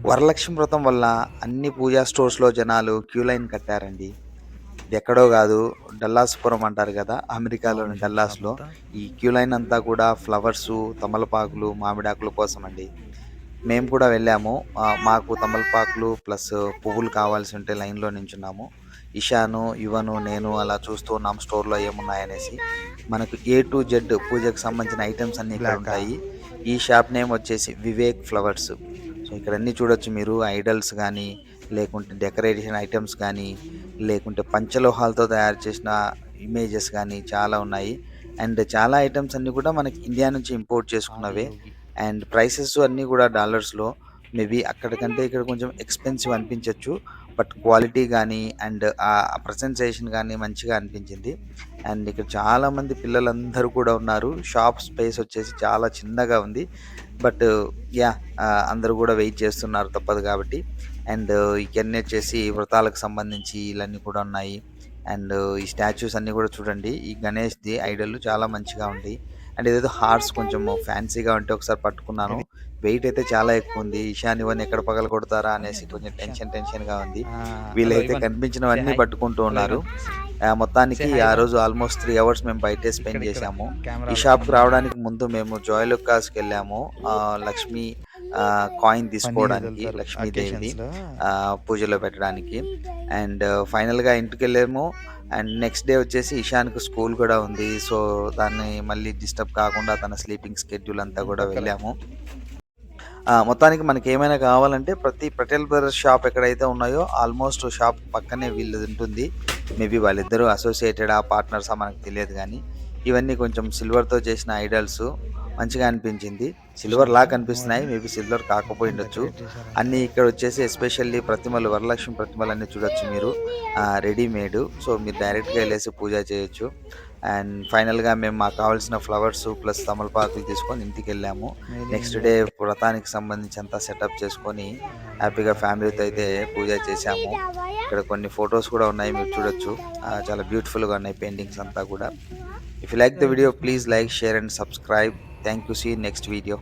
వరలక్ష్మి వ్రతం వల్ల అన్ని పూజా స్టోర్స్‌లో జనాలు క్యూ లైన్ కట్టారండి. ఇది ఎక్కడో గాదు, డల్లాస్‌పురం అంటారు గదా! అమెరికాలోని అవును. షాప్ డల్లాస్‌లో. అంతా. ఈ క్యూ లైన్ అంతా కూడా ఫ్లవర్సు, తమలపాకులు, మామిడాకుల కోసమండి. మేము కూడా వెళ్ళాము. మాకు తమలపాకులు ప్లస్ పువ్వులు కావాల్సి ఉంటే లైన్‌లో నించున్నాము. ఇషాను, యువను, నేను అలా చూస్తూ ఉన్నాం స్టోర్‌లో ఏమున్నాయనేసి. మనకు ఏ టు జెడ్ పూజకు సంబంధించిన ఐటెమ్స్ అన్నీ బ్లాకా? ఇక్కడుంటాయి. ఈ షాప్ నేమ్ వచ్చేసి వివేక్ ఫ్లవర్స్. సో, ఇక్కడ అన్నీ చూడొచ్చు మీరు. ఐడల్స్ గానీ, లేకుంటే డెకరేషన్ ఐటెమ్స్ గానీ, లేకుంటే పంచలోహాలతో తయారు చేసిన ఇమేజెస్ గానీ చాలా ఉన్నాయి. అండ్ చాలా ఐటెమ్స్ అన్నీ కూడా మనకి ఇండియా నుంచి ఇంపోర్ట్ చేసుకున్నవే. 'ఆదియోగి'. అండ్ ప్రైసెస్ అన్నీ గూడా డాలర్స్‌లో. మేబీ అక్కడ కంటే ఇక్కడ కొంచెం ఎక్స్‌పెన్సివ్ అనిపించొచ్చు. బట్ క్వాలిటీ గానీ, అండ్ ప్రెజెంటేషన్ గానీ మంచిగా అనిపించింది. అండ్ ఇక్కడ చాలామంది పిల్లలందరూ కూడా ఉన్నారు. షాప్ స్పేస్ వచ్చేసి చాలా చిన్నగా ఉంది. But yeah! అందరూ గూడా వెయిట్ చేస్తున్నారు తప్పదు గాబట్టి. అండ్ ఇయన్నీ వచ్చేసి వ్రతాలకు సంబంధించి ఇలన్నీ కూడా ఉన్నాయి. అండ్ ఈ స్టాచ్యూస్ అన్నీ గూడా చూడండి. ఈ గణేష్‌ది ఐడల్ చాలా మంచిగా ఉంది. అండ్ ఇదేదో హార్స్ కొంచెం ఫ్యాన్సీగా ఉంటే ఒకసారి పట్టుకున్నాను. ఏది? వెయిట్ అయితే చాలా ఎక్కువుంది. ఇషాన్ ఇవన్నీ ఎక్కడ పగలగొడతారా హాయ్ అనేసి అంకుల్ కొంచెం ఇషాన్. టెన్షన్‌గా ఉంది. ఆ! హలో వీళ్ళైతే ఇవన్. సే కనిపించినవన్నీ హాయ్. పట్టుకుంటూ హలో ఉన్నారు. ఇవన్. సే మొత్తానికి హాయ్ ఆ ఇవన్. రోజు ఆల్మోస్ట్ 3 అవర్స్ మేము బయటే ఇక్కడ స్పెండ్ ఇక్కడ చేశాము. ఈ కెమెరాలో షాప్‌కి ముందు. రావడానికి ముందు మేము జోయలుకాస్‌కెళ్ళాము. లక్ష్మీ కాయిన్ పన్నీర్ తీసుకోవడానికి చల్లుతారు లక్ష్మీదేవిది అకేషన్స్‌లో. పూజలో పెట్టడానికి. అండ్ ఫైనల్‌గా ఇంటికెళ్ళాము. అండ్ నెక్స్ట్ డే వచ్చేసి ఇషాన్‌కి స్కూల్ కూడా ఉంది. సో, దాన్ని మళ్ళీ డిస్టర్బ్ కాకుండా తన స్లీపింగ్ స్కెడ్యూల్ అంతా కూడా పక్కన. వెళ్ళాము. మొత్తానికి మనకేమైనా కావాలంటే ప్రతి పటేల్ బ్రదర్స్ షాప్ ఎక్కడైతే ఉన్నాయో ఆల్మోస్ట్ షాప్ పక్కనే వీళ్ళది ఉంటుంది. మేబీ వాళ్ళిద్దరూ అసోసియేటెడా? పార్ట్నర్సా? మనకు తెలియదు గానీ, ఇవన్నీ కొంచెం సిల్వర్‌తో చేసిన ఐడల్సు మంచిగా అనిపించింది. సిల్వర్‌లా చూసినావా కనిపిస్తున్నాయి. మూవీ? మేబీ సిల్వర్ ఎంత కాకపోయుండొచ్చు. క్రియేట్ చేశారంటే. అన్నీ ఇక్కడొచ్చేసి ఎస్పెషల్లీ ప్రతిమలు, వరలక్ష్మి ప్రతిమలన్నీ చూడొచ్చు మీరు. రెడీమేడు. సో, మీరు డైరెక్ట్‌గా ఎళ్ళేసి పూజ చేయొచ్చు. అండ్ ఫైనల్‌గా మేము మాకు కావాల్సిన ఫ్లవర్సు ప్లస్ తమలపాకులు తీసుకొని ఇంటికెళ్ళాము. Made in next India. Day వ్రతానికి సంబంధించి అంతా సెటప్ చేసుకొని హ్యాపీగా ఫ్యామిలీతో అయితే పూజ చేశాము. ఇక్కడ కొన్ని ఫోటోస్ కూడా ఉన్నాయి మీరు చూడొచ్చు. చాలా బ్యూటిఫుల్‌గా ఉన్నాయి పెయింటింగ్స్ అంతా కూడా. If you like the video please like, share and subscribe. Thank you. See you next video.